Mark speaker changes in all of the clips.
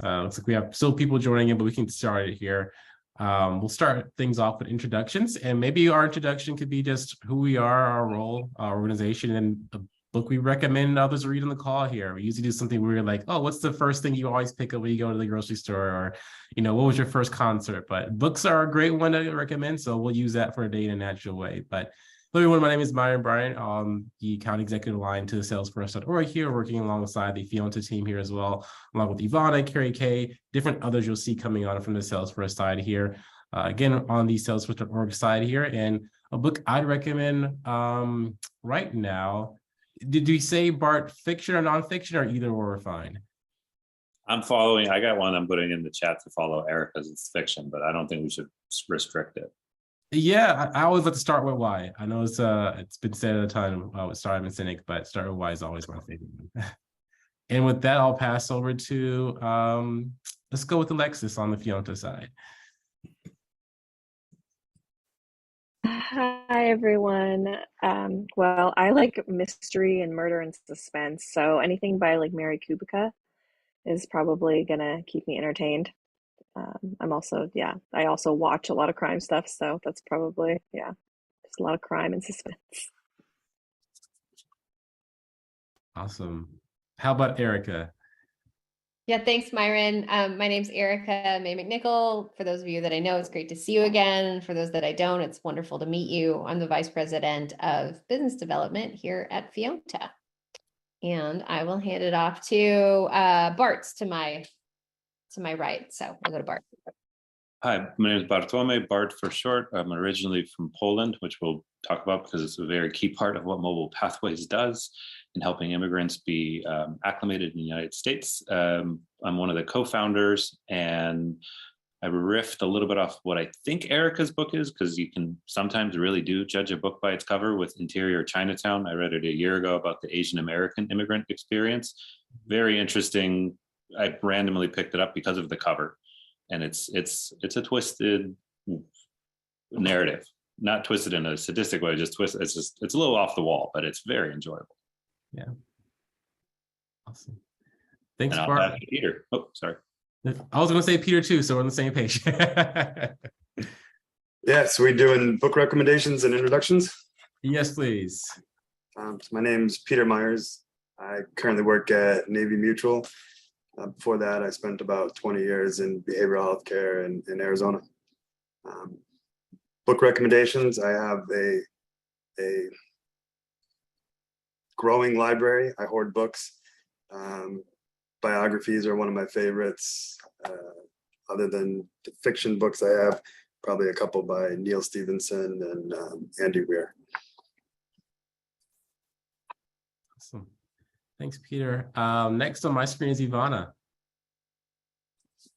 Speaker 1: Looks like we have still people joining in, but we can start it here. We'll start things off with introductions, and maybe our introduction could be just who we are, our role, our organization, and the book we recommend others read on the call here. We usually do something where you're like, oh, what's the first thing you always pick up when you go to the grocery store? Or, what was your first concert? But books are a great one to recommend, so we'll use that for a day in a natural way. But hello, everyone. My name is Myron Bryant, the account executive line to Salesforce.org here, working alongside the Fíonta team here as well, along with Ivana, Carrie Kay, different others you'll see coming on from the Salesforce side here. Again, on the Salesforce.org side here, and a book I'd recommend right now. Did you say, Bart, fiction or nonfiction, or either or fine?
Speaker 2: I got one I'm putting in the chat to follow Erica's. It's fiction, but I don't think we should restrict it.
Speaker 1: Yeah, I always like to start with why. I know it's been said at a time with Startup and Cynic, but start with why is always my favorite one. And with that, I'll pass over to let's go with Alexis on the Fíonta side.
Speaker 3: Hi, everyone. Well, I like mystery and murder and suspense, so anything by like Mary Kubica is probably gonna keep me entertained. I also watch a lot of crime stuff, so that's probably, just a lot of crime and suspense.
Speaker 1: Awesome. How about Erica?
Speaker 4: Yeah, thanks, Myron. My name's Erica May McNichol. For those of you that I know, it's great to see you again. For those that I don't, it's wonderful to meet you. I'm the Vice President of Business Development here at Fíonta. And I will hand it off to Bart to my right. So I'll go to Bart.
Speaker 2: Hi, my name is Bartłomiej, Bart for short. I'm originally from Poland, which we'll talk about because it's a very key part of what Mobile Pathways does in helping immigrants be acclimated in the United States. I'm one of the co-founders, and I riffed a little bit off what I think Erica's book is, because you can sometimes really do judge a book by its cover with Interior Chinatown. I read it a year ago about the Asian American immigrant experience. Very interesting. I randomly picked it up because of the cover. And it's a twisted narrative, not twisted in a sadistic way, just twisted. It's a little off the wall, but it's very enjoyable.
Speaker 1: Yeah. Awesome. Thanks,
Speaker 2: and
Speaker 1: Bart.
Speaker 2: Peter. Oh, sorry.
Speaker 1: I was going to say Peter too, so we're on the same page.
Speaker 5: Yeah, so we're doing book recommendations and introductions.
Speaker 1: Yes, please.
Speaker 5: So my name's Peter Myers. I currently work at Navy Mutual. Before that, I spent about 20 years in behavioral health care in Arizona. Book recommendations, I have a growing library. I hoard books. Biographies are one of my favorites. Other than the fiction books, I have probably a couple by Neil Stephenson and Andy Weir.
Speaker 1: Awesome. Thanks, Peter. Next on my screen is Ivana.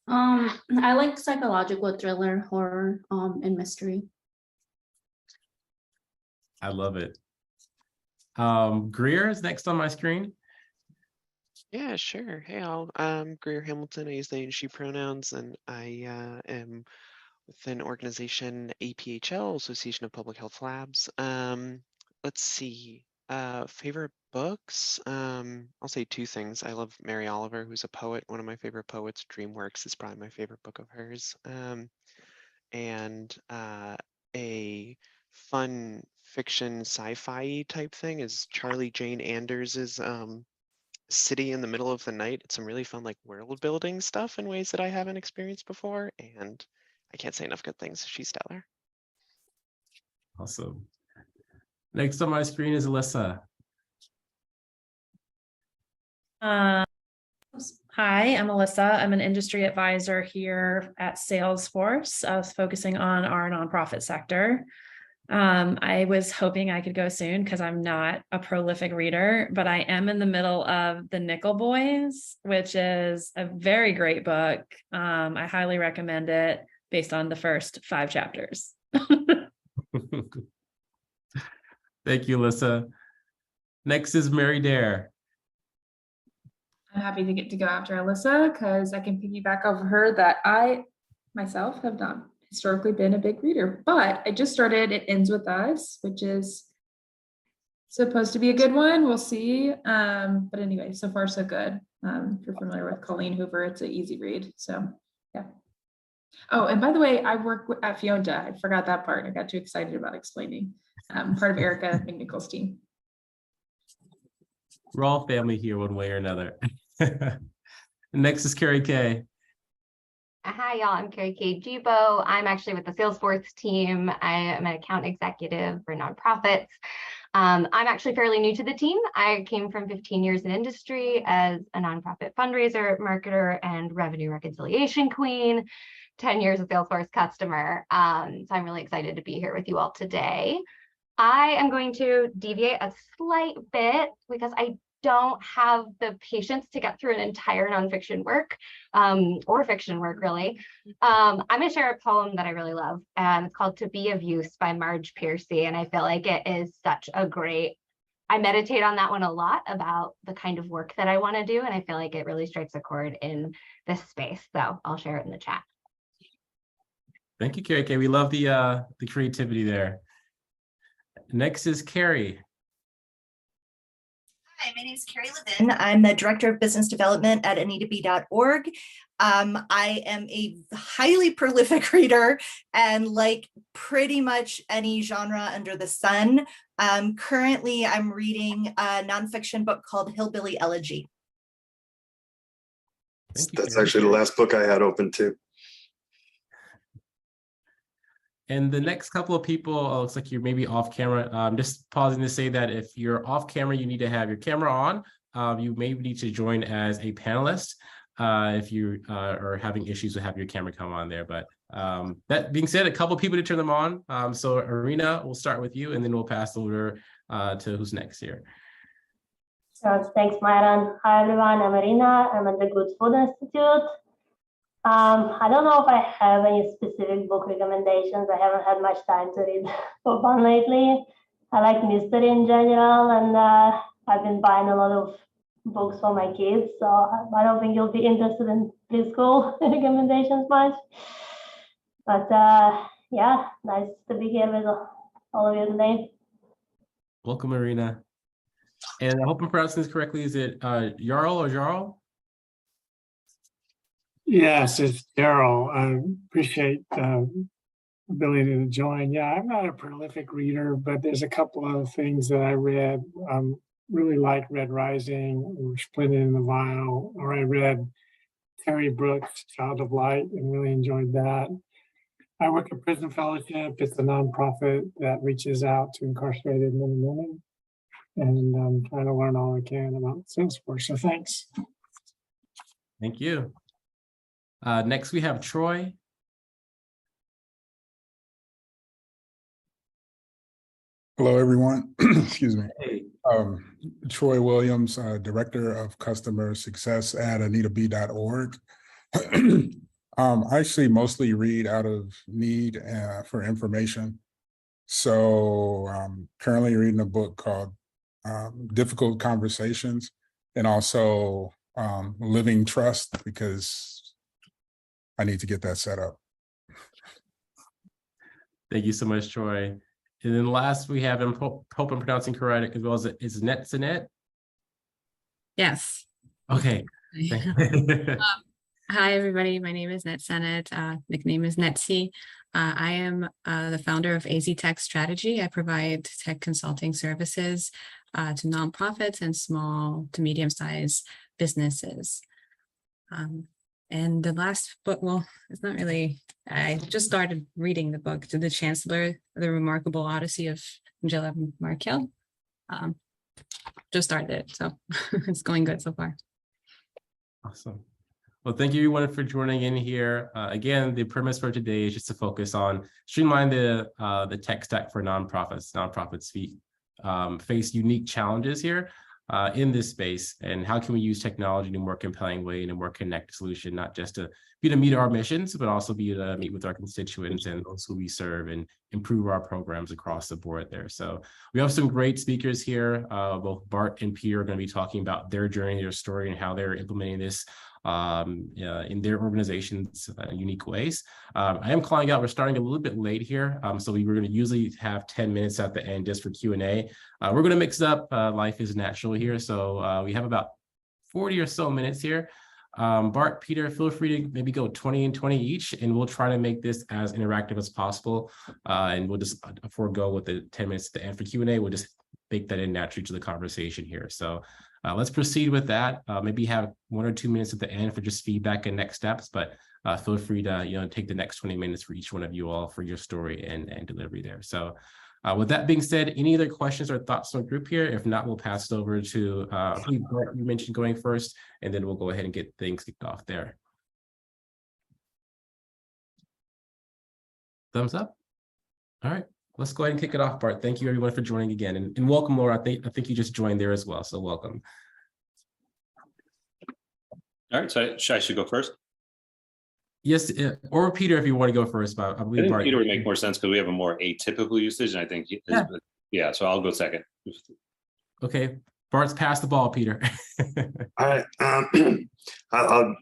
Speaker 6: I like psychological thriller, horror, and mystery.
Speaker 1: I love it. Greer is next on my screen.
Speaker 7: Yeah, sure. Hey, I'm Greer Hamilton. I use they and she pronouns, and I am with an organization, APHL, Association of Public Health Labs. Let's see. Favorite books? I'll say two things. I love Mary Oliver, who's a poet, one of my favorite poets. DreamWorks is probably my favorite book of hers. And a fun fiction sci-fi type thing is Charlie Jane Anders's City in the Middle of the Night. It's some really fun like world building stuff in ways that I haven't experienced before, and I can't say enough good things. She's stellar.
Speaker 1: Awesome. Next on my screen is Alyssa.
Speaker 8: Hi, I'm Alyssa. I'm an industry advisor here at Salesforce. I was focusing on our nonprofit sector. I was hoping I could go soon because I'm not a prolific reader, but I am in the middle of The Nickel Boys, which is a very great book. I highly recommend it based on the first 5 chapters.
Speaker 1: Thank you, Alyssa. Next is Mary Dare.
Speaker 9: I'm happy to get to go after Alyssa because I can piggyback over her that I myself have not historically been a big reader, but I just started It Ends With Us, which is supposed to be a good one. We'll see. But anyway, so far so good. If you're familiar with Colleen Hoover, it's an easy read. So yeah. Oh, and by the way, I work at Fíonta. I forgot that part. I got too excited about explaining. Part of Erica McNichol's team.
Speaker 1: We're all family here one way or another. Next is Carrie Kay.
Speaker 10: Hi, y'all. I'm Carrie K. Gibo. I'm actually with the Salesforce team. I am an account executive for nonprofits. I'm actually fairly new to the team. I came from 15 years in industry as a nonprofit fundraiser, marketer, and revenue reconciliation queen, 10 years of Salesforce customer. So I'm really excited to be here with you all today. I am going to deviate a slight bit because I don't have the patience to get through an entire nonfiction work or fiction work, really. I'm going to share a poem that I really love. It's called To Be of Use by Marge Piercy. And I feel like it is such a great, I meditate on that one a lot about the kind of work that I want to do. And I feel like it really strikes a chord in this space. So I'll share it in the chat.
Speaker 1: Thank you, Carrie Kay. We love the creativity there. Next is Carrie.
Speaker 11: Hi, my name is Carrie Levin. I'm the Director of Business Development at AnitaB.org. I am a highly prolific reader and like pretty much any genre under the sun. Currently, I'm reading a nonfiction book called Hillbilly Elegy.
Speaker 5: That's actually the last book I had open too.
Speaker 1: And the next couple of people, looks like you're maybe off camera. Just pausing to say that if you're off camera, you need to have your camera on. You may need to join as a panelist if you are having issues with having your camera come on there. But that being said, a couple of people to turn them on. So Irina, we'll start with you, and then we'll pass over to who's next here.
Speaker 12: So thanks, Myron. Hi, everyone. I'm Irina. I'm at the Good Food Institute. I don't know if I have any specific book recommendations. I haven't had much time to read for fun lately. I like mystery in general, and I've been buying a lot of books for my kids, so I don't think you'll be interested in preschool recommendations much. But yeah, nice to be here with all of you today.
Speaker 1: Welcome, Irina. And I hope I'm pronouncing this correctly. Is it Jarl or Jarl?
Speaker 13: Yes, it's Daryl. I appreciate the ability to join. Yeah, I'm not a prolific reader, but there's a couple other things that I read. Really like Red Rising or Split in the Vial, or I read Terry Brooks' Child of Light and really enjoyed that. I work at Prison Fellowship. It's a nonprofit that reaches out to incarcerated men and women. And I'm trying to learn all I can about Salesforce. So thanks.
Speaker 1: Thank you. Next, we have Troy.
Speaker 14: Hello, everyone. Excuse me.
Speaker 1: Hey.
Speaker 14: Troy Williams, Director of Customer Success at AnitaB.org. I actually mostly read out of need for information. So I'm currently reading a book called Difficult Conversations, and also Living Trust, because I need to get that set up.
Speaker 1: Thank you so much, Troy. And then last we have, and hope I'm pronouncing correct, as well as is Netzanet?
Speaker 15: Yes.
Speaker 1: Okay.
Speaker 15: Hi, everybody. My name is Netzanet. Nickname is Netsi. I am the founder of AZ Tech Strategy. I provide tech consulting services to nonprofits and small to medium-sized businesses. And the last book, well, it's not really, I just started reading the book, To the Chancellor, The Remarkable Odyssey of Angela Merkel. Just started it, so it's going good so far.
Speaker 1: Awesome. Well, thank you everyone for joining in here. Again, the premise for today is just to focus on streamline the tech stack for nonprofits. Nonprofits face unique challenges here in this space, and how can we use technology in a more compelling way, in a more connected solution, not just to meet our missions, but also be to meet with our constituents and those who we serve and improve our programs across the board there. So we have some great speakers here. Both Bart and Peter are going to be talking about their journey, their story, and how they're implementing this in their organizations unique ways. I am calling out, we're starting a little bit late here. So we were going to usually have 10 minutes at the end just for Q&A. We're going to mix up, life is natural here. So we have about 40 or so minutes here. Bart, Peter, feel free to maybe go 20 and 20 each, and we'll try to make this as interactive as possible. And we'll just forego with the 10 minutes at the end for Q&A. We'll just bake that in naturally to the conversation here. So let's proceed with that. Maybe have 1 or 2 minutes at the end for just feedback and next steps, but feel free to take the next 20 minutes for each one of you all for your story and delivery there. So with that being said, any other questions or thoughts from the group here? If not, we'll pass it over to who you mentioned going first, and then we'll go ahead and get things kicked off there. Thumbs up. All right, let's go ahead and kick it off, Bart. Thank you everyone for joining again, and welcome, Laura. I think you just joined there as well, so welcome.
Speaker 2: All right, so I should go first.
Speaker 1: Yes, or Peter, if you want to go first. But I believe
Speaker 2: Peter would make more sense because we have a more atypical usage, and I think so I'll go second.
Speaker 1: Okay, Bart's pass the ball, Peter.
Speaker 5: All right, I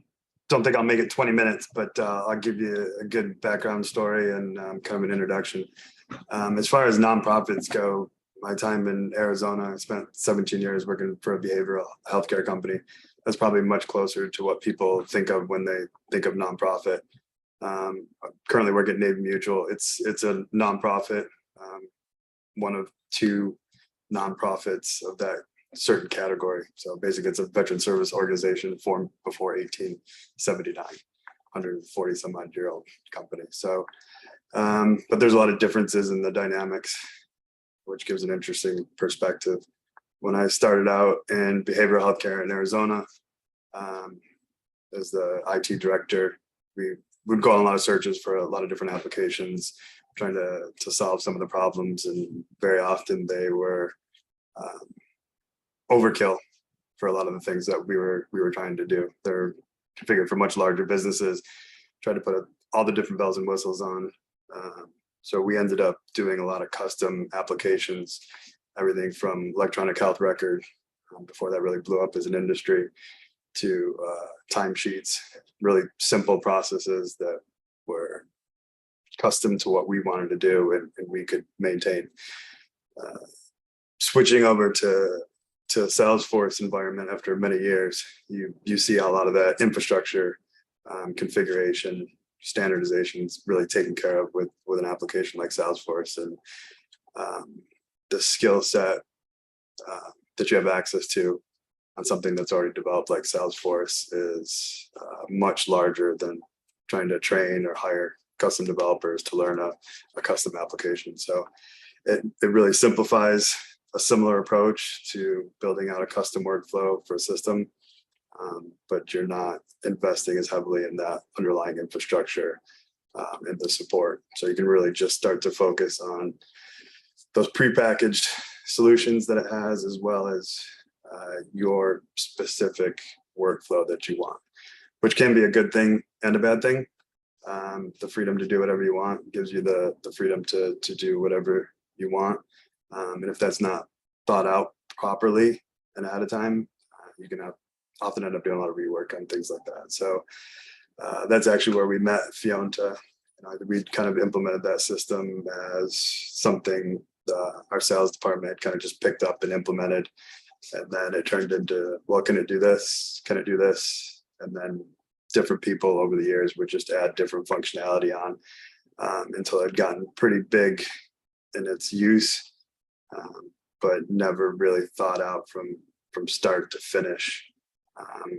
Speaker 5: don't think I'll make it 20 minutes, but I'll give you a good background story and kind of an introduction. As far as nonprofits go, my time in Arizona, I spent 17 years working for a behavioral healthcare company. That's probably much closer to what people think of when they think of nonprofit. I currently work at Navy Mutual. It's a nonprofit, one of 2 nonprofits of that certain category. So basically, it's a veteran service organization formed before 1879, 140 some odd year old company. So, but there's a lot of differences in the dynamics, which gives an interesting perspective. When I started out in behavioral healthcare in Arizona, as the IT director, we would go on a lot of searches for a lot of different applications, trying to solve some of the problems, and very often they were overkill for a lot of the things that we were trying to do. They're configured for much larger businesses, tried to put all the different bells and whistles on. So we ended up doing a lot of custom applications, everything from electronic health record, before that really blew up as an industry, to timesheets, really simple processes that were custom to what we wanted to do and we could maintain. Switching over to Salesforce environment after many years, you see a lot of that infrastructure configuration, standardization is really taken care of with an application like Salesforce, and the skill set that you have access to on something that's already developed like Salesforce is much larger than trying to train or hire custom developers to learn a custom application. So it really simplifies a similar approach to building out a custom workflow for a system, but you're not investing as heavily in that underlying infrastructure and the support. So you can really just start to focus on those prepackaged solutions that it has, as well as your specific workflow that you want, which can be a good thing and a bad thing. The freedom to do whatever you want gives you the freedom to do whatever you want. And if that's not thought out properly and ahead of time, you can often end up doing a lot of rework on things like that. So that's actually where we met Fíonta. We kind of implemented that system as something our sales department kind of just picked up and implemented. And then it turned into, well, can it do this? Can it do this? And then different people over the years would just add different functionality on until it had gotten pretty big in its use, but never really thought out from start to finish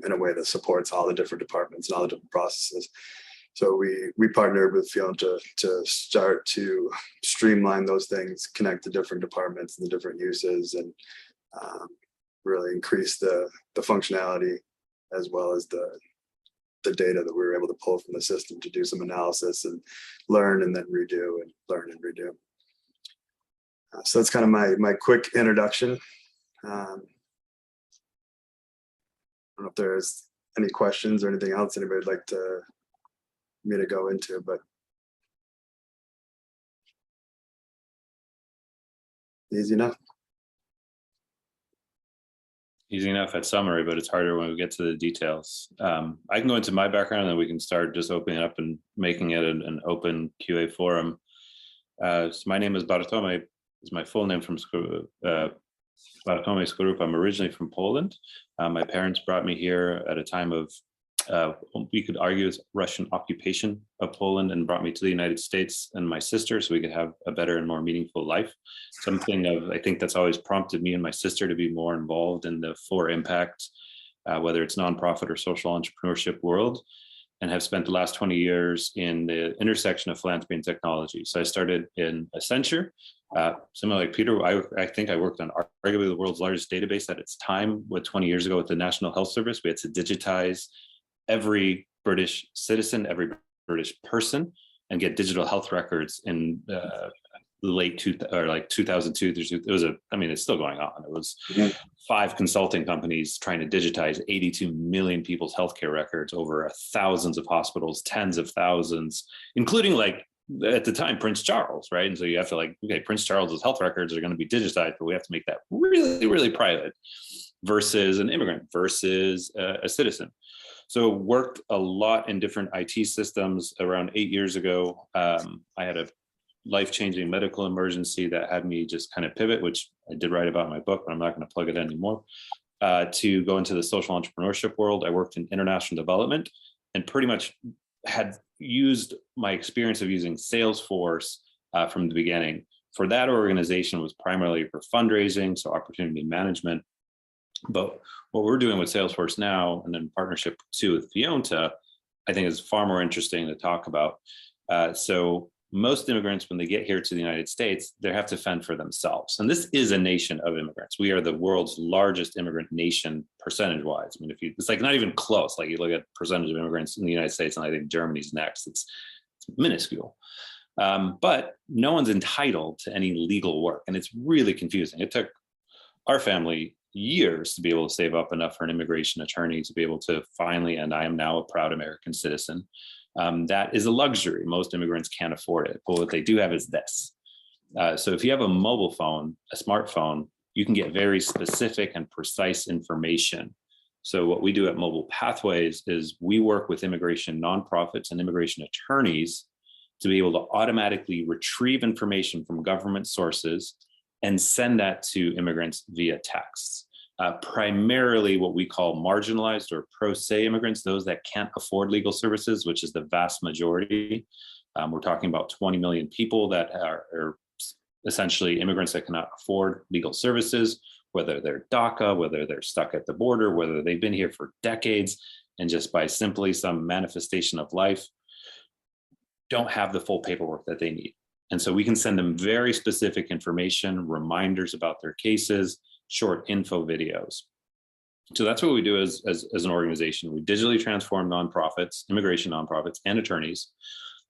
Speaker 5: in a way that supports all the different departments and all the different processes. So we partnered with Fíonta to start to streamline those things, connect the different departments and the different uses, and really increase the functionality as well as the data that we were able to pull from the system to do some analysis and learn and then redo and learn and redo. So that's kind of my quick introduction. I don't know if there's any questions or anything else anybody would like me to go into, but easy enough.
Speaker 2: easy enough at summary, but it's harder when we get to the details. I can go into my background and then we can start just opening up and making it an open QA forum. So my name is Bartłomiej, is my full name from Bartłomiej Skorup. I'm originally from Poland. My parents brought me here at a time of, we could argue it's Russian occupation of Poland, and brought me to the United States and my sister so we could have a better and more meaningful life. Something of, I think that's always prompted me and my sister to be more involved in the for impact, whether it's nonprofit or social entrepreneurship world, and have spent the last 20 years in the intersection of philanthropy and technology. So I started in Accenture. Similar like Peter, I think I worked on arguably the world's largest database at its time, 20 years ago with the National Health Service. We had to digitize every British citizen, every British person, and get digital health records in late 2002. It was it's still going on. It was 5 consulting companies trying to digitize 82 million people's healthcare records over thousands of hospitals, tens of thousands, including at the time, Prince Charles, right? And so you have to okay, Prince Charles's health records are going to be digitized, but we have to make that really, really private versus an immigrant versus a citizen. So worked a lot in different IT systems. Around 8 years ago, I had a life-changing medical emergency that had me just kind of pivot, which I did write about in my book, but I'm not going to plug it anymore, to go into the social entrepreneurship world. I worked in international development and pretty much had used my experience of using Salesforce from the beginning. For that organization was primarily for fundraising, so opportunity management. But what we're doing with Salesforce now, and in partnership too with Fíonta, I think is far more interesting to talk about. So most immigrants, when they get here to the United States, they have to fend for themselves. And this is a nation of immigrants. We are the world's largest immigrant nation percentage-wise. I mean, it's not even close. You look at percentage of immigrants in the United States, and I think Germany's next. It's minuscule. But no one's entitled to any legal work. And it's really confusing. It took our family years to be able to save up enough for an immigration attorney to be able to finally, and I am now a proud American citizen. That is a luxury. Most immigrants can't afford it. But what they do have is this. So if you have a mobile phone, a smartphone, you can get very specific and precise information. So what we do at Mobile Pathways is we work with immigration nonprofits and immigration attorneys to be able to automatically retrieve information from government sources and send that to immigrants via text. Primarily what we call marginalized or pro se immigrants, those that can't afford legal services, which is the vast majority. We're talking about 20 million people that are essentially immigrants that cannot afford legal services, whether they're DACA, whether they're stuck at the border, whether they've been here for decades, and just by simply some manifestation of life, don't have the full paperwork that they need. And so we can send them very specific information, reminders about their cases, short info videos. So that's what we do as an organization. We digitally transform nonprofits, immigration nonprofits, and attorneys,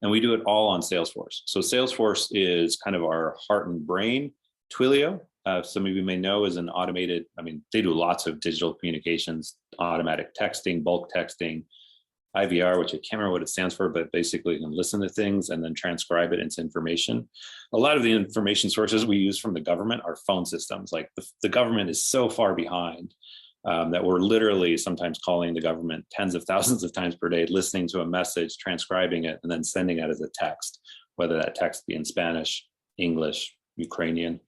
Speaker 2: and we do it all on Salesforce. So Salesforce is kind of our heart and brain. Twilio, some of you may know, is an automated, they do lots of digital communications, automatic texting, bulk texting, IVR, which I can't remember what it stands for, but basically you can listen to things and then transcribe it into information. A lot of the information sources we use from the government are phone systems. The government is so far behind that we're literally sometimes calling the government tens of thousands of times per day, listening to a message, transcribing it, and then sending it as a text, whether that text be in Spanish, English, Ukrainian,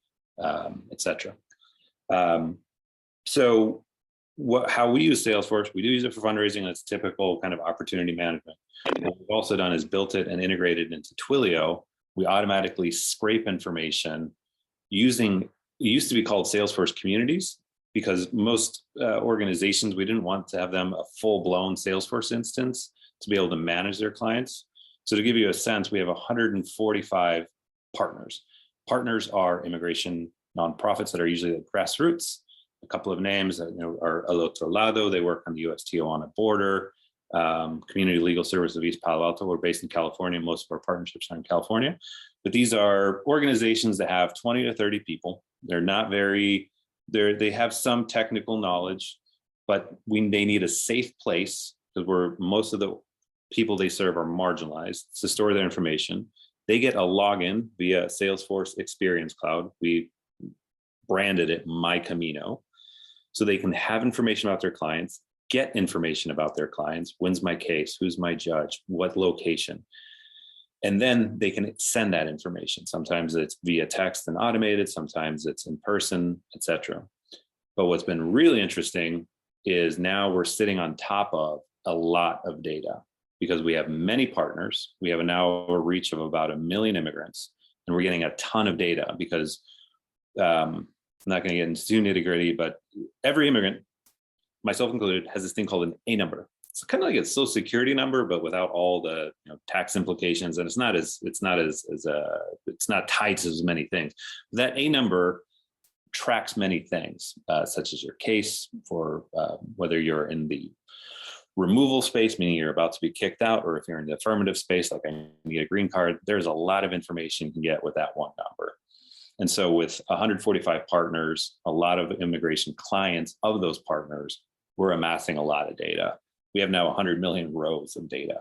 Speaker 2: etc. How we use Salesforce, we do use it for fundraising. That's typical kind of opportunity management. What we've also done is built it and integrated into Twilio. We automatically scrape information using, it used to be called Salesforce communities, because most organizations, we didn't want to have them a full-blown Salesforce instance to be able to manage their clients. So to give you a sense, we have 145 partners. Partners are immigration nonprofits that are usually the grassroots. A couple of names are El Otro Lado. They work on the U.S. Tijuana border. Community Legal Service of East Palo Alto. We're based in California. Most of our partnerships are in California. But these are organizations that have 20 to 30 people. They're not very, they have some technical knowledge, but they need a safe place, because most of the people they serve are marginalized, to store their information. They get a login via Salesforce Experience Cloud. We branded it My Camino. so they can have information about their clients, get information about their clients. When's my case? Who's my judge? What location? And then they can send that information. Sometimes it's via text and automated, sometimes it's in person, etc. But what's been really interesting is now we're sitting on top of a lot of data because we have many partners. We have now a reach of about 1 million immigrants, and we're getting a ton of data because I'm not going to get into too nitty-gritty, but every immigrant, myself included, has this thing called an A number. It's kind of like a social security number, but without all the tax implications, and it's not tied to as many things. That A number tracks many things, such as your case for whether you're in the removal space, meaning you're about to be kicked out, or if you're in the affirmative space, like I need a green card. There's a lot of information you can get with that one number. And so with 145 partners, a lot of immigration clients of those partners, we're amassing a lot of data. We have now 100 million rows of data.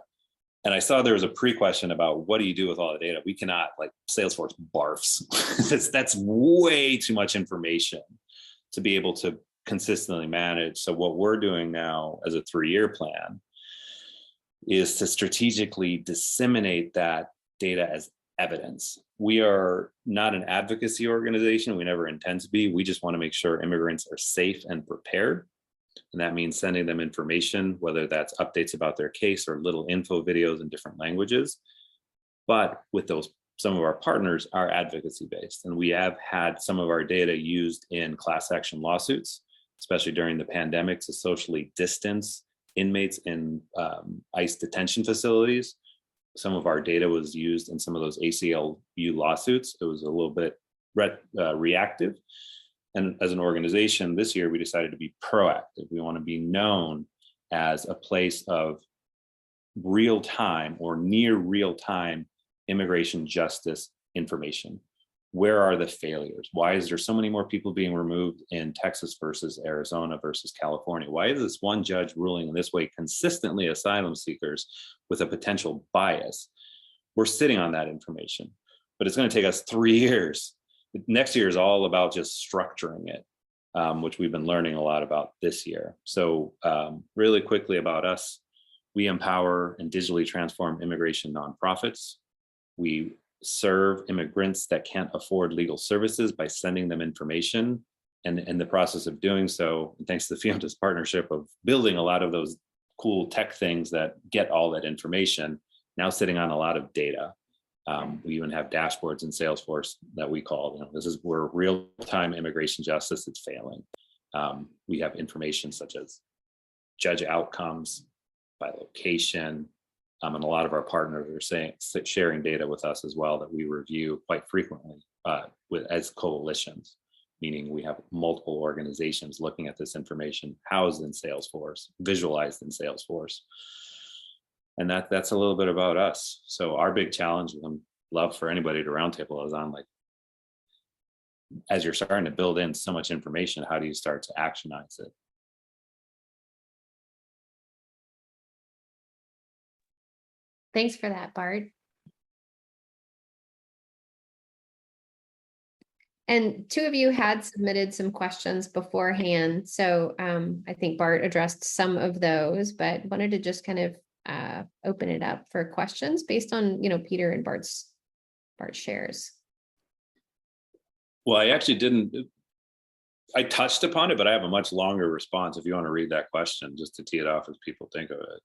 Speaker 2: And I saw there was a pre-question about what do you do with all the data? We cannot, like, Salesforce barfs. that's way too much information to be able to consistently manage. So what we're doing now as a 3-year plan is to strategically disseminate that data as evidence. We are not an advocacy organization. We never intend to be. We just want to make sure immigrants are safe and prepared. And that means sending them information, whether that's updates about their case or little info videos in different languages. But with some of our partners are advocacy based. And we have had some of our data used in class action lawsuits, especially during the pandemic, to socially distance inmates in ICE detention facilities. Some of our data was used in some of those ACLU lawsuits. It was a little bit reactive. And as an organization this year, we decided to be proactive. We want to be known as a place of real time or near real time immigration justice information. Where are the failures? Why is there so many more people being removed in Texas versus Arizona versus California? Why is this one judge ruling in this way consistently asylum seekers with a potential bias? We're sitting on that information, but it's going to take us 3 years. Next year is all about just structuring it, which we've been learning a lot about this year. So really quickly about us, we empower and digitally transform immigration nonprofits. We serve immigrants that can't afford legal services by sending them information. And in the process of doing so, thanks to Fíonta's partnership of building a lot of those cool tech things that get all that information, now sitting on a lot of data. We even have dashboards in Salesforce that we call, this is where real-time immigration justice is failing. We have information such as judge outcomes by location, and a lot of our partners are sharing data with us as well that we review quite frequently as coalitions, meaning we have multiple organizations looking at this information housed in Salesforce, visualized in Salesforce. And that's a little bit about us. So our big challenge, and I'd love for anybody to roundtable, is on, like, as you're starting to build in so much information, how do you start to actionize it?
Speaker 4: Thanks for that, Bart. And 2 of you had submitted some questions beforehand. So I think Bart addressed some of those, but wanted to just kind of open it up for questions based on, Peter and Bart's shares.
Speaker 2: Well, I actually didn't, I touched upon it, but I have a much longer response if you want to read that question, just to tee it off as people think of it.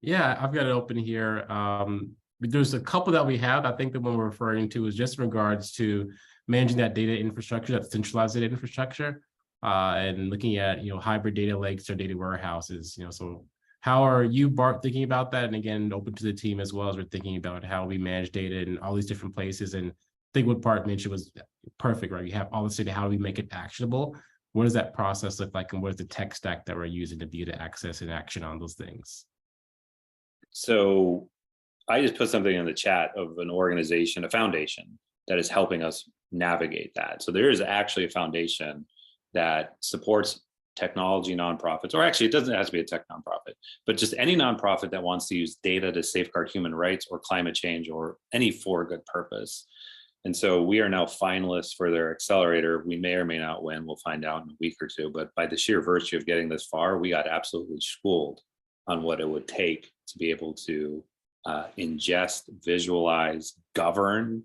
Speaker 1: Yeah, I've got it open here. There's a couple that we have. I think the one we're referring to is just in regards to managing that data infrastructure, that centralized data infrastructure, and looking at, hybrid data lakes or data warehouses. So how are you, Bart, thinking about that? And again, open to the team as well as we're thinking about how we manage data in all these different places. And I think what Bart mentioned was perfect, right? You have all this data. How do we make it actionable? What does that process look like? And what is the tech stack that we're using to be able to access and action on those things?
Speaker 2: So I just put something in the chat of an organization, a foundation that is helping us navigate that. So there is actually a foundation that supports technology nonprofits, or actually it doesn't have to be a tech nonprofit, but just any nonprofit that wants to use data to safeguard human rights or climate change or any for good purpose. And so we are now finalists for their accelerator. We may or may not win. We'll find out in a week or two. But by the sheer virtue of getting this far, we got absolutely schooled on what it would take to be able to ingest, visualize, govern.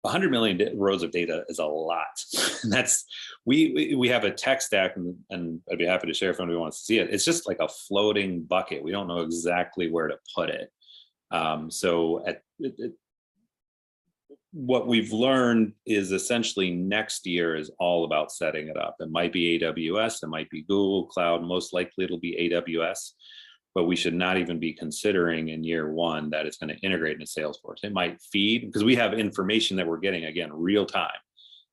Speaker 2: 100 million rows of data is a lot. And that's, we have a tech stack, and I'd be happy to share if anybody wants to see it. It's just like a floating bucket. We don't know exactly where to put it. What we've learned is essentially next year is all about setting it up. It might be AWS, it might be Google Cloud, most likely it'll be AWS, but we should not even be considering in year one that it's going to integrate into Salesforce. It might feed, because we have information that we're getting, again, real time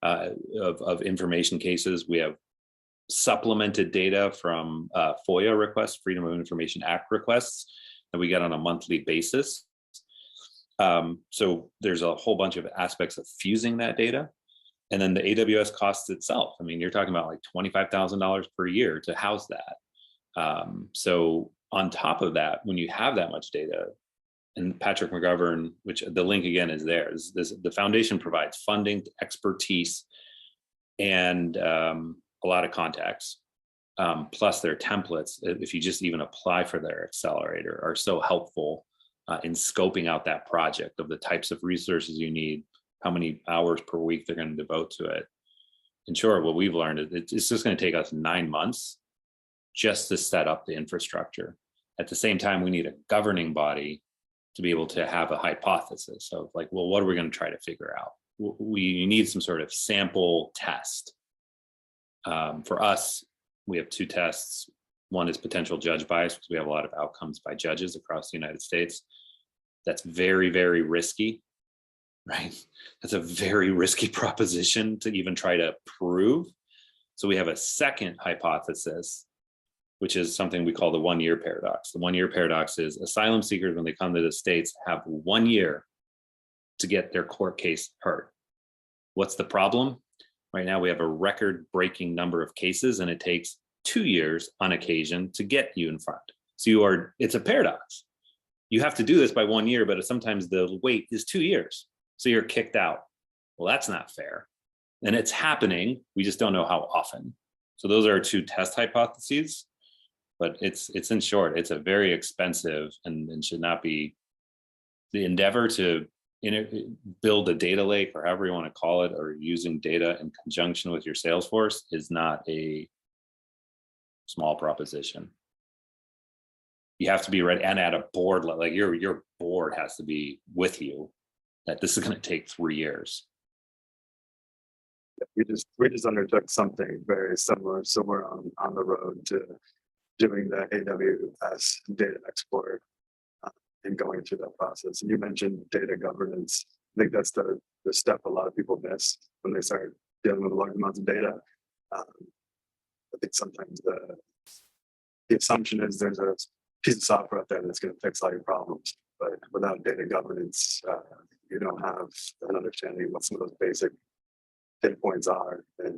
Speaker 2: of information cases. We have supplemented data from FOIA requests, Freedom of Information Act requests, that we get on a monthly basis. So there's a whole bunch of aspects of fusing that data. And then the AWS costs itself. I mean, you're talking about like $25,000 per year to house that. So on top of that, when you have that much data, and Patrick McGovern, which the link again is there, the foundation provides funding, expertise, and a lot of contacts. Plus their templates, if you just even apply for their accelerator, are so helpful in scoping out that project of the types of resources you need, how many hours per week they're going to devote to it. In short, what we've learned is it's just going to take us 9 months just to set up the infrastructure. At the same time, we need a governing body to be able to have a hypothesis of like, well, what are we going to try to figure out? We need some sort of sample test. For us, we have 2 tests. One is potential judge bias, because we have a lot of outcomes by judges across the United States. That's very, very risky, right? That's a very risky proposition to even try to prove. So we have a second hypothesis, which is something we call the 1-year paradox. The 1-year paradox is asylum seekers, when they come to the States, have 1 year to get their court case heard. What's the problem? Right now, we have a record-breaking number of cases, and it takes 2 years on occasion to get you in front. So it's a paradox. You have to do this by 1 year, but sometimes the wait is 2 years. So you're kicked out. Well, that's not fair. And it's happening. We just don't know how often. So those are our 2 test hypotheses. But it's in short, it's a very expensive and should not be the endeavor to build a data lake, or however you want to call it, or using data in conjunction with your Salesforce is not a small proposition. You have to be ready, and at a board, like your board has to be with you, that this is going to take 3 years.
Speaker 5: We just undertook something very similar. So we're on the road to doing the AWS data export and going through that process. And you mentioned data governance. I think that's the step a lot of people miss when they start dealing with large amounts of data. I think sometimes the assumption is there's a piece of software out there that's going to fix all your problems, but without data governance, you don't have an understanding of what some of those basic data points are, and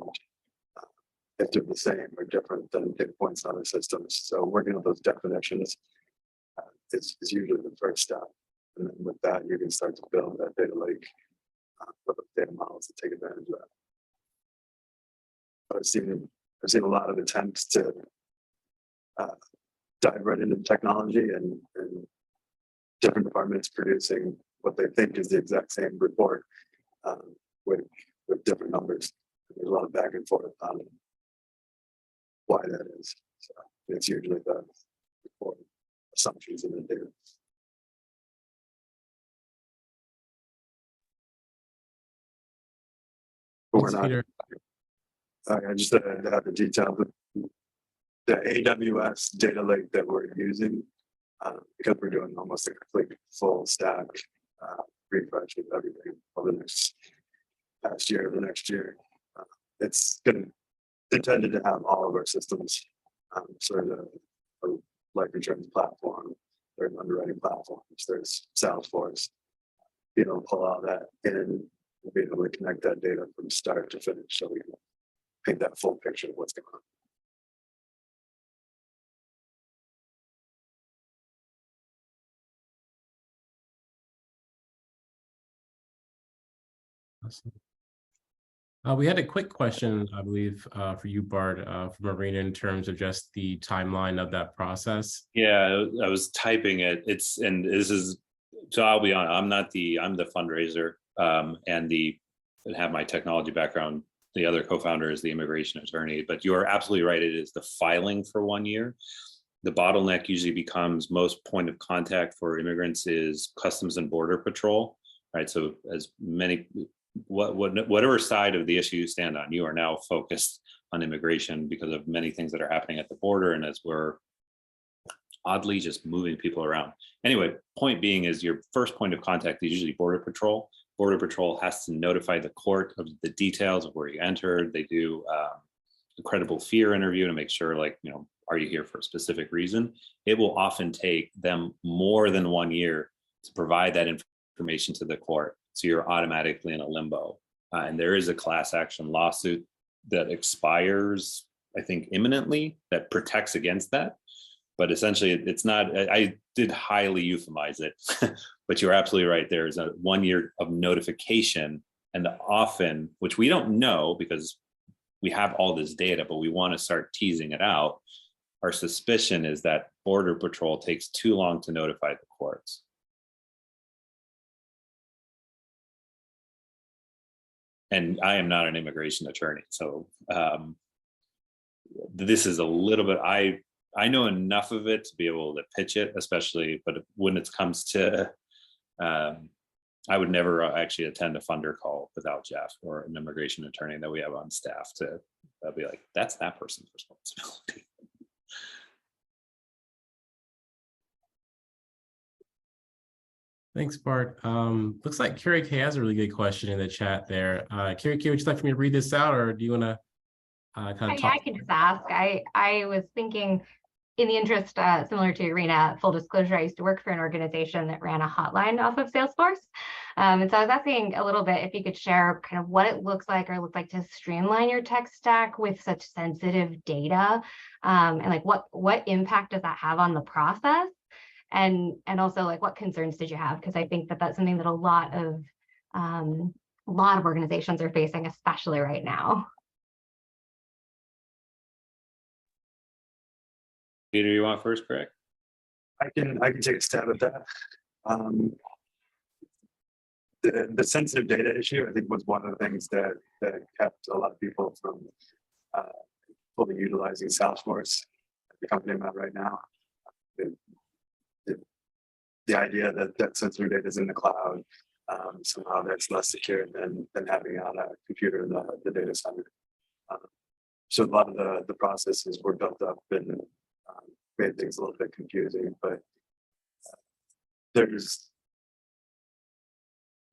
Speaker 5: if they're the same or different than data points in other systems. So working on those definitions is usually the first step. And then with that, you can start to build that data lake with the data models to take advantage of that. But I've seen a lot of attempts to dive right into technology and different departments producing what they think is the exact same report with different numbers. There's a lot of back and forth on why that is. So it's usually the report assumptions in the data. But we're not.
Speaker 1: Peter.
Speaker 5: I just had to have the detail. The AWS data lake that we're using, because we're doing almost a complete full stack refresh of everything over the next next year. It's intended to have all of our systems, sort of a life insurance platform, there's underwriting platforms, there's Salesforce, being able to pull all that in and being able to connect that data from start to finish so we can paint that full picture of what's going on.
Speaker 1: Awesome. We had a quick question, I believe, for you, Bart, from Marina, in terms of just the timeline of that process.
Speaker 2: Yeah, I was typing it. So I'll be honest, I'm the fundraiser, and have my technology background. The other co-founder is the immigration attorney, but you're absolutely right. It is the filing for 1 year. The bottleneck usually becomes most point of contact for immigrants is Customs and Border Patrol, right? So as many, whatever side of the issue you stand on, you are now focused on immigration because of many things that are happening at the border, and as we're oddly just moving people around. Anyway, point being is your first point of contact is usually Border Patrol. Border Patrol has to notify the court of the details of where you entered. They do a credible fear interview to make sure, like, are you here for a specific reason? It will often take them more than 1 year to provide that information to the court. So you're automatically in a limbo. And there is a class action lawsuit that expires, I think, imminently, that protects against that. But essentially, it's not, I did highly euphemize it, but you're absolutely right. There's a 1 year of notification, and often, which we don't know because we have all this data, but we want to start teasing it out. Our suspicion is that Border Patrol takes too long to notify the courts. And I am not an immigration attorney, so this is a little bit, I know enough of it to be able to pitch it, especially, but when it comes to, I would never actually attend a funder call without Jeff or an immigration attorney that we have on staff to be like, that's that person's responsibility.
Speaker 1: Thanks, Bart. Looks like Carrie K has a really good question in the chat there. Carrie K, would you like for me to read this out, or do you want to kind of talk?
Speaker 10: I can just ask. I was thinking, in the interest, similar to Irina, full disclosure, I used to work for an organization that ran a hotline off of Salesforce. And so I was asking a little bit if you could share kind of what it looks like to streamline your tech stack with such sensitive data, and like what impact does that have on the process? And also, like, what concerns did you have? Because I think that that's something that a lot of organizations are facing, especially right now.
Speaker 2: Peter, you want first, Craig?
Speaker 5: I can take a stab at that. The sensitive data issue, I think, was one of the things that kept a lot of people from fully utilizing Salesforce, the company I'm at right now. The idea that sensitive data is in the cloud, somehow that's less secure than having it on a computer in the data center. So a lot of the processes were built up and made things a little bit confusing, but there's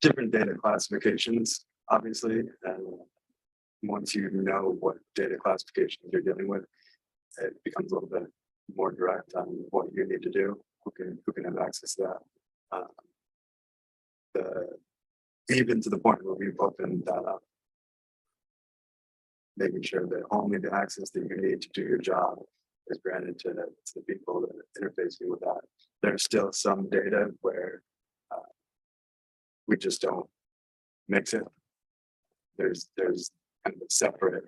Speaker 5: different data classifications, obviously, and once you know what data classifications you're dealing with, it becomes a little bit more direct on what you need to do, who can have access to that. Even to the point where we've opened that up, making sure that only the access that you need to do your job is granted to the people that are interfacing with that. There's still some data where we just don't mix it. There's kind of a separate,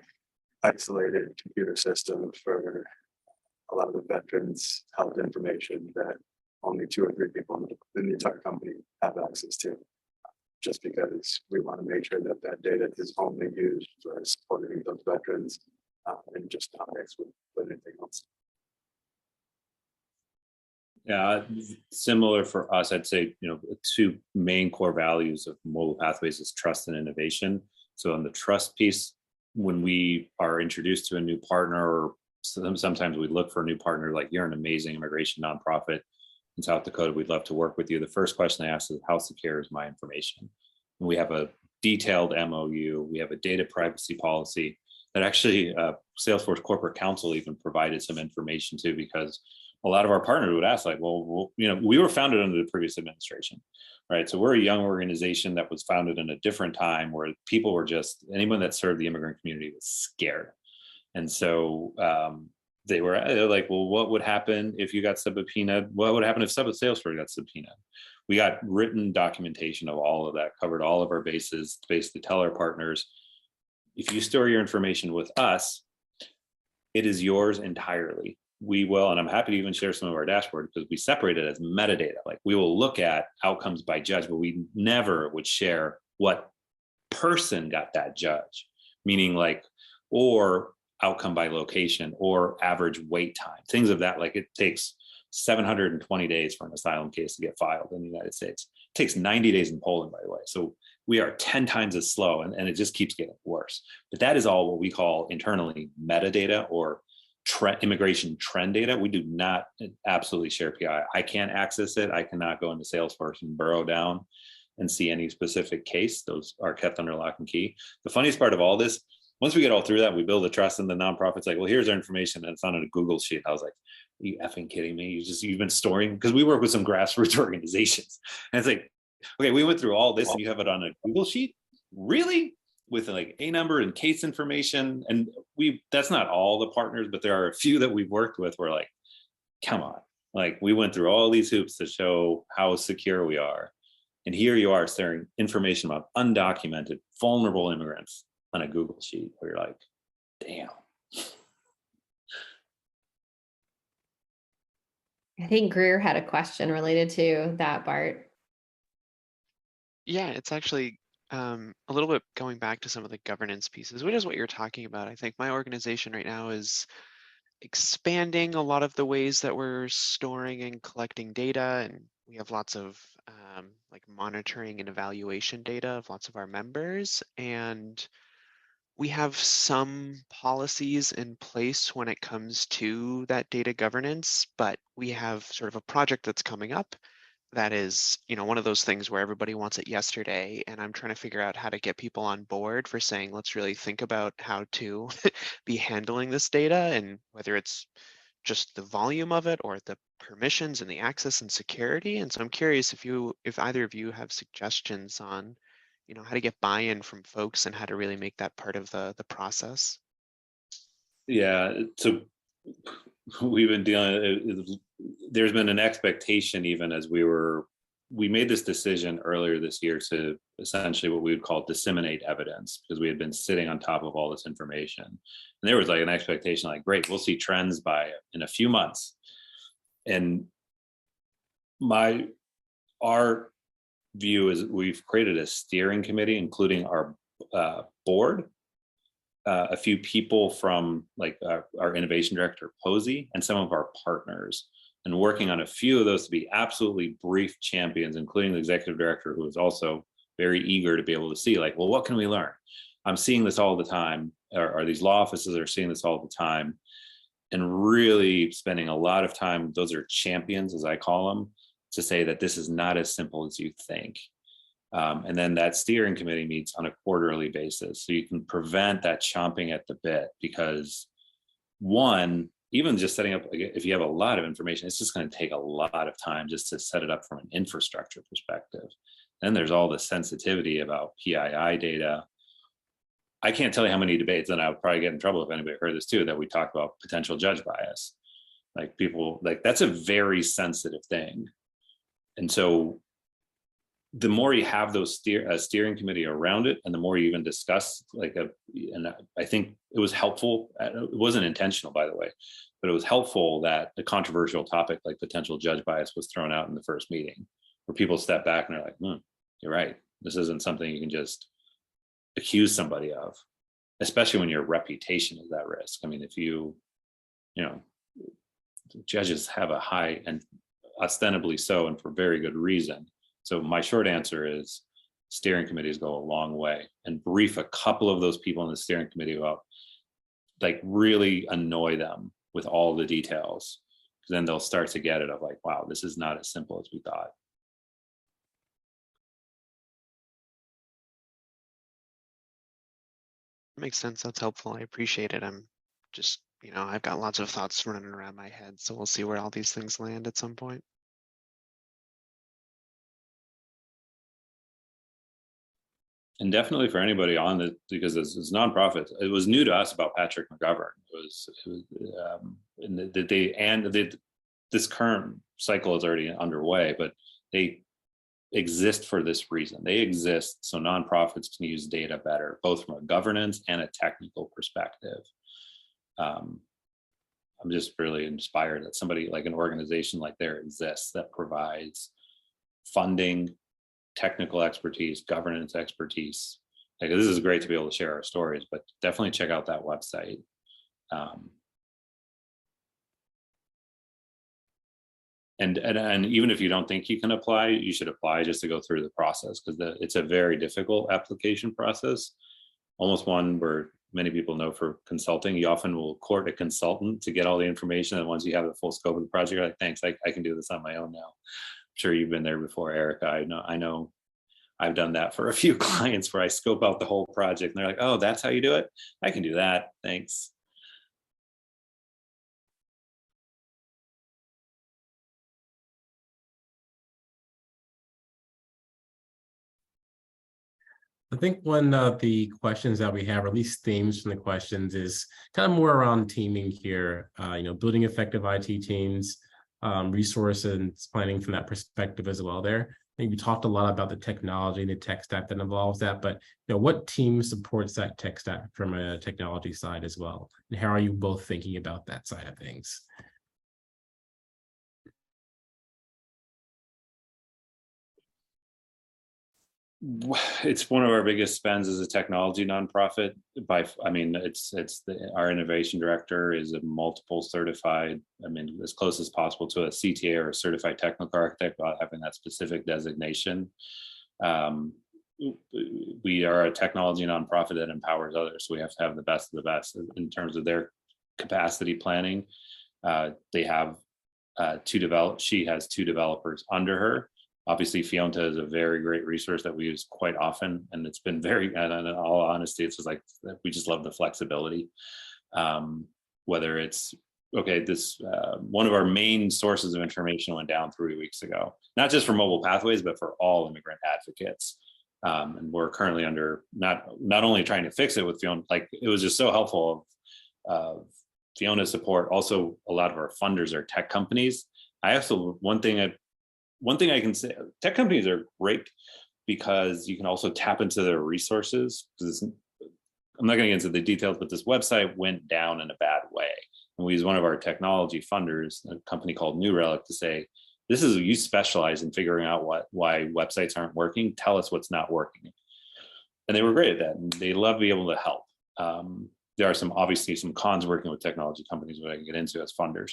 Speaker 5: isolated computer system for a lot of the veterans' health information that only 2 or 3 people in the entire company have access to, just because we want to make sure that that data is only used for supporting those veterans and just not mixed with anything else.
Speaker 2: Yeah, similar for us, I'd say, 2 main core values of Mobile Pathways is trust and innovation. So on the trust piece, when we are introduced to a new partner, or sometimes we look for a new partner, like, you're an amazing immigration nonprofit in South Dakota, we'd love to work with you. The first question I ask is, how secure is my information? And we have a detailed MOU, we have a data privacy policy that actually Salesforce Corporate Counsel even provided some information to, because a lot of our partners would ask, like, well, we were founded under the previous administration, right? So we're a young organization that was founded in a different time where people were anyone that served the immigrant community was scared. And so they're like, well, what would happen if you got subpoenaed? What would happen if Salesforce got subpoenaed? we got written documentation of all of that, covered all of our bases, to basically tell our partners, if you store your information with us, it is yours entirely. We will, and I'm happy to even share some of our dashboard because we separate it as metadata. Like we will look at outcomes by judge, but we never would share what person got that judge, meaning like, or outcome by location or average wait time, things of that. Like it takes 720 days for an asylum case to get filed in the United States. It takes 90 days in Poland, by the way. So we are 10 times as slow, and it just keeps getting worse. But that is all what we call internally metadata or immigration trend data. We do not absolutely share PI. I can't access it. I cannot go into Salesforce and burrow down and see any specific case. Those are kept under lock and key. The funniest part of all this, once we get all through that, we build the trust in the nonprofits. Like, well, here's our information, and it's on a Google sheet. I was like, are you effing kidding me? You've been storing, because we work with some grassroots organizations, and it's like, okay, we went through all this, and you have it on a Google sheet, really? With like a number and case information. And that's not all the partners, but there are a few that we've worked with where like, come on, like we went through all these hoops to show how secure we are. And here you are sharing information about undocumented, vulnerable immigrants on a Google sheet where you're like, damn.
Speaker 4: I think Greer had a question related to that, Bart.
Speaker 7: Yeah, it's actually a little bit going back to some of the governance pieces, which is what you're talking about. I think my organization right now is expanding a lot of the ways that we're storing and collecting data, and we have lots of like monitoring and evaluation data of lots of our members, and we have some policies in place when it comes to that data governance, but we have sort of a project that's coming up that is, one of those things where everybody wants it yesterday, and I'm trying to figure out how to get people on board for saying, let's really think about how to be handling this data, and whether it's just the volume of it or the permissions and the access and security. And so I'm curious if either of you have suggestions on, how to get buy-in from folks and how to really make that part of the process.
Speaker 2: Yeah, so we've been dealing, there's been an expectation even as we made this decision earlier this year to essentially what we would call disseminate evidence, because we had been sitting on top of all this information. And there was like an expectation like, great, we'll see trends in a few months. And our view is we've created a steering committee, including our board, a few people from like our innovation director, Posey, and some of our partners, and working on a few of those to be absolutely brief champions, including the executive director, who is also very eager to be able to see like, well, what can we learn? I'm seeing this all the time, or these law offices are seeing this all the time, and really spending a lot of time, those are champions, as I call them, to say that this is not as simple as you think. And then that steering committee meets on a quarterly basis. So you can prevent that chomping at the bit, because one, even just setting up, if you have a lot of information, it's just going to take a lot of time just to set it up from an infrastructure perspective. Then there's all the sensitivity about PII data. I can't tell you how many debates, and I would probably get in trouble if anybody heard this too, that we talk about potential judge bias. Like people, like that's a very sensitive thing. And so the more you have those steering committee around it, and the more you even discuss and I think it was helpful. It wasn't intentional, by the way, but it was helpful that the controversial topic like potential judge bias was thrown out in the first meeting, where people step back and they're like, you're right. This isn't something you can just accuse somebody of, especially when your reputation is at risk. I mean, if judges have a high, and ostensibly so, and for very good reason. So my short answer is steering committees go a long way, and brief a couple of those people in the steering committee about, like, really annoy them with all the details. Then they'll start to get it of like, wow, this is not as simple as we thought.
Speaker 7: Makes sense. That's helpful. I appreciate it. I'm just, I've got lots of thoughts running around my head, so we'll see where all these things land at some point.
Speaker 2: And definitely for anybody on it, because it's nonprofits, it was new to us about Patrick McGovern. This current cycle is already underway, but they exist for this reason. They exist so nonprofits can use data better, both from a governance and a technical perspective. I'm just really inspired that somebody like an organization like there exists that provides funding, technical expertise, governance expertise. Like, this is great to be able to share our stories, but definitely check out that website. And even if you don't think you can apply, you should apply just to go through the process, because it's a very difficult application process, almost one where many people know for consulting, you often will court a consultant to get all the information. And once you have the full scope of the project, you're like, thanks, I can do this on my own now. I'm sure you've been there before, Erica. I know I've done that for a few clients where I scope out the whole project and they're like, oh, that's how you do it? I can do that, thanks.
Speaker 1: I think one of the questions that we have, or at least themes from the questions, is kind of more around teaming here, building effective IT teams, resource and planning from that perspective as well there. I think we talked a lot about the technology and the tech stack that involves that, but what team supports that tech stack from a technology side as well? And how are you both thinking about that side of things?
Speaker 2: It's one of our biggest spends as a technology nonprofit. Our innovation director is a multiple certified, as close as possible to a CTA or a certified technical architect without having that specific designation. We are a technology nonprofit that empowers others, so we have to have the best of the best in terms of their capacity planning. They have she has 2 developers under her. Obviously, Fíonta is a very great resource that we use quite often, and it's been and in all honesty, it's just like, we just love the flexibility. Whether it's, one of our main sources of information went down 3 weeks ago, not just for Mobile Pathways, but for all immigrant advocates. And we're currently under not only trying to fix it with Fíonta, like, it was just so helpful of Fíonta's support. Also, a lot of our funders are tech companies. One thing I can say, tech companies are great because you can also tap into their resources. I'm not going to get into the details, but this website went down in a bad way. And we use one of our technology funders, a company called New Relic, to say, you specialize in figuring out why websites aren't working. Tell us what's not working. And they were great at that. And they love being able to help. There are obviously some cons working with technology companies that I can get into as funders.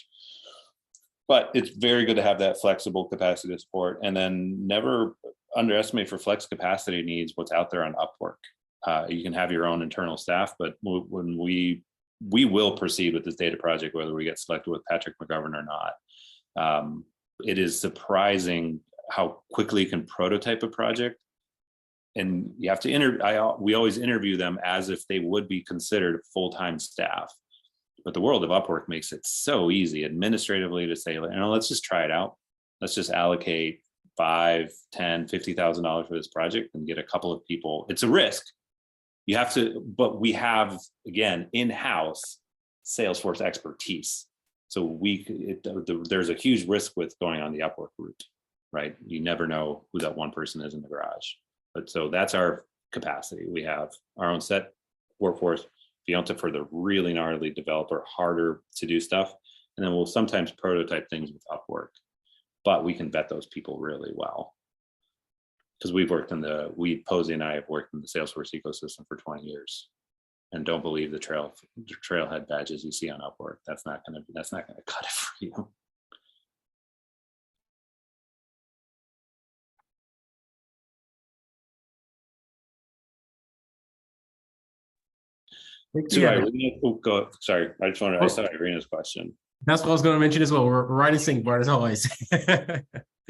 Speaker 2: But it's very good to have that flexible capacity to support, and then never underestimate for flex capacity needs what's out there on Upwork. You can have your own internal staff, but when we will proceed with this data project, whether we get selected with Patrick McGovern or not. It is surprising how quickly you can prototype a project, and you have to we always interview them as if they would be considered full-time staff. But the world of Upwork makes it so easy administratively to say, let's just try it out. Let's just allocate $5,000, $10,000, $50,000 for this project and get a couple of people. It's a risk. You have to, but we have, again, in-house Salesforce expertise. So there's a huge risk with going on the Upwork route, right? You never know who that one person is in the garage. But so that's our capacity. We have our own set workforce, Fíonta for the really gnarly developer, harder to do stuff. And then we'll sometimes prototype things with Upwork, but we can vet those people really well. Because Posey and I have worked in the Salesforce ecosystem for 20 years, and don't believe the trailhead badges you see on Upwork. That's not gonna cut it for you. Sorry, I saw Irina's question.
Speaker 1: That's what I was going to mention as well. We're right in sync, Bart, as always.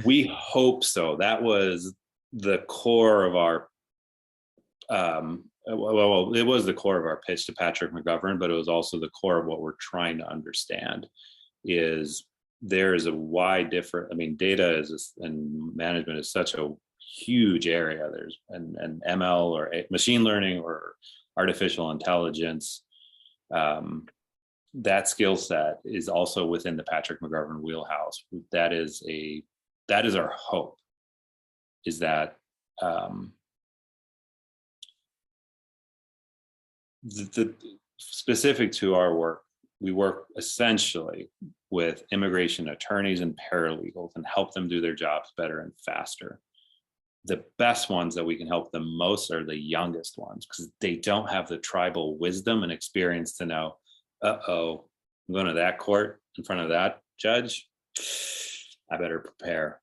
Speaker 2: We hope so. That was the core of our, it was the core of our pitch to Patrick McGovern, but it was also the core of what we're trying to understand. Is there is a wide difference. Data and management is such a huge area. There's an ML or machine learning or artificial intelligence. That skill set is also within the Patrick McGovern wheelhouse. That is our hope, is that the specific to our work, we work essentially with immigration attorneys and paralegals and help them do their jobs better and faster. The best ones that we can help them most are the youngest ones, because they don't have the tribal wisdom and experience to know, uh-oh, I'm going to that court in front of that judge, I better prepare.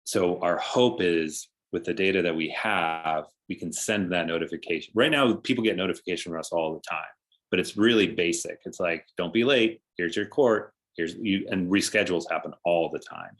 Speaker 2: So our hope is, with the data that we have, we can send that notification. Right now, people get notification from us all the time, but it's really basic. It's like, don't be late. Here's your court. Here's you, and reschedules happen all the time.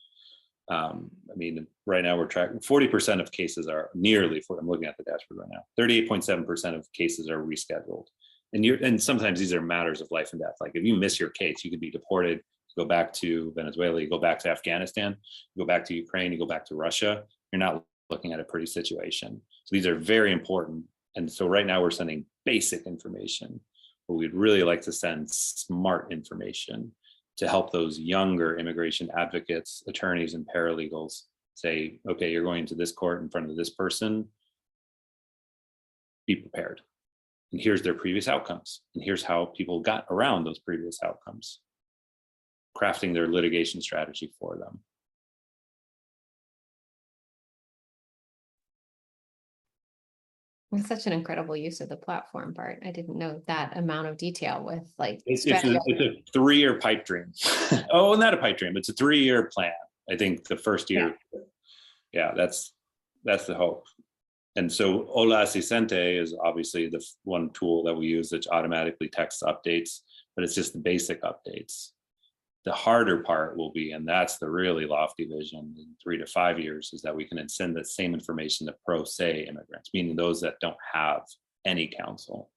Speaker 2: I mean, right now we're tracking 40% of cases are nearly, I'm looking at the dashboard right now, 38.7% of cases are rescheduled. And sometimes these are matters of life and death. Like if you miss your case, you could be deported, go back to Venezuela, you go back to Afghanistan, you go back to Ukraine, you go back to Russia. You're not looking at a pretty situation. So these are very important. And so right now we're sending basic information, but we'd really like to send smart information to help those younger immigration advocates, attorneys, and paralegals say, okay, you're going to this court in front of this person, be prepared. And here's their previous outcomes. And here's how people got around those previous outcomes, crafting their litigation strategy for them.
Speaker 4: It's such an incredible use of the platform, Bart. I didn't know that amount of detail with like.
Speaker 2: It's a 3-year pipe dream. Oh, not a pipe dream. It's a 3-year plan. I think the first year. Yeah, that's the hope. And so Hola Asistente is obviously the one tool that we use that automatically texts updates, but it's just the basic updates. The harder part will be, and that's the really lofty vision in 3 to 5 years, is that we can send the same information to pro se immigrants, meaning those that don't have any counsel.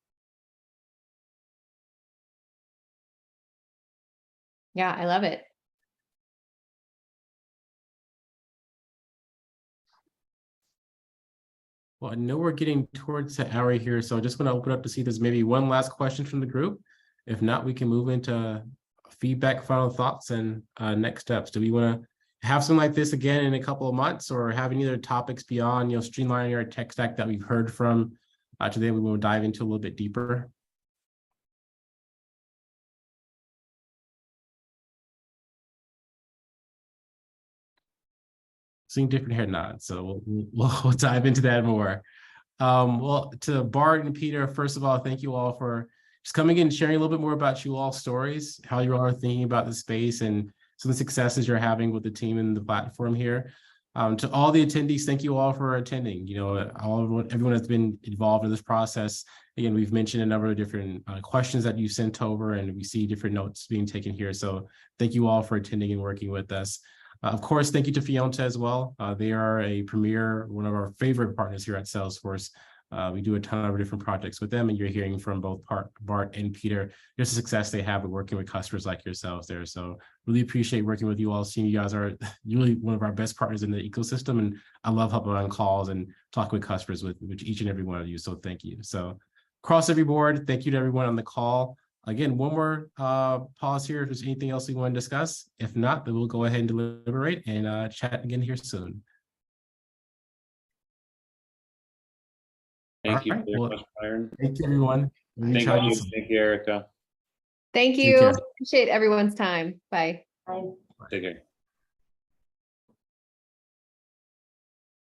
Speaker 4: Yeah, I love it.
Speaker 1: Well, I know we're getting towards the hour here, so I just want to open up to see if there's maybe one last question from the group. If not, we can move into feedback, final thoughts, and next steps. Do we want to have something like this again in a couple of months, or have any other topics beyond, streamlining our tech stack that we've heard from today we will dive into a little bit deeper? Seeing different head nods, so we'll dive into that more. Well, to Bart and Peter, first of all, thank you all for just coming in and sharing a little bit more about you all stories, how you all are thinking about the space and some of the successes you're having with the team and the platform here. To all the attendees, thank you all for attending. Everyone has been involved in this process. Again, we've mentioned a number of different questions that you sent over, and we see different notes being taken here. So thank you all for attending and working with us. Of course, thank you to Fíonta as well. They are a premier, one of our favorite partners here at Salesforce. We do a ton of different projects with them, and you're hearing from both Bart and Peter just the success they have with working with customers like yourselves there. So really appreciate working with you all. Seeing you guys are really one of our best partners in the ecosystem, and I love hopping on calls and talking with customers with each and every one of you. So thank you. So across every board, thank you to everyone on the call. Again, one more pause here if there's anything else we want to discuss. If not, then we'll go ahead and deliberate and chat again here soon.
Speaker 2: Thank you very much, Byron.
Speaker 1: Thank you, everyone.
Speaker 2: Thank you. Thank you, Erica.
Speaker 4: Thank you. Appreciate everyone's time. Bye.
Speaker 10: Bye.
Speaker 2: Take care.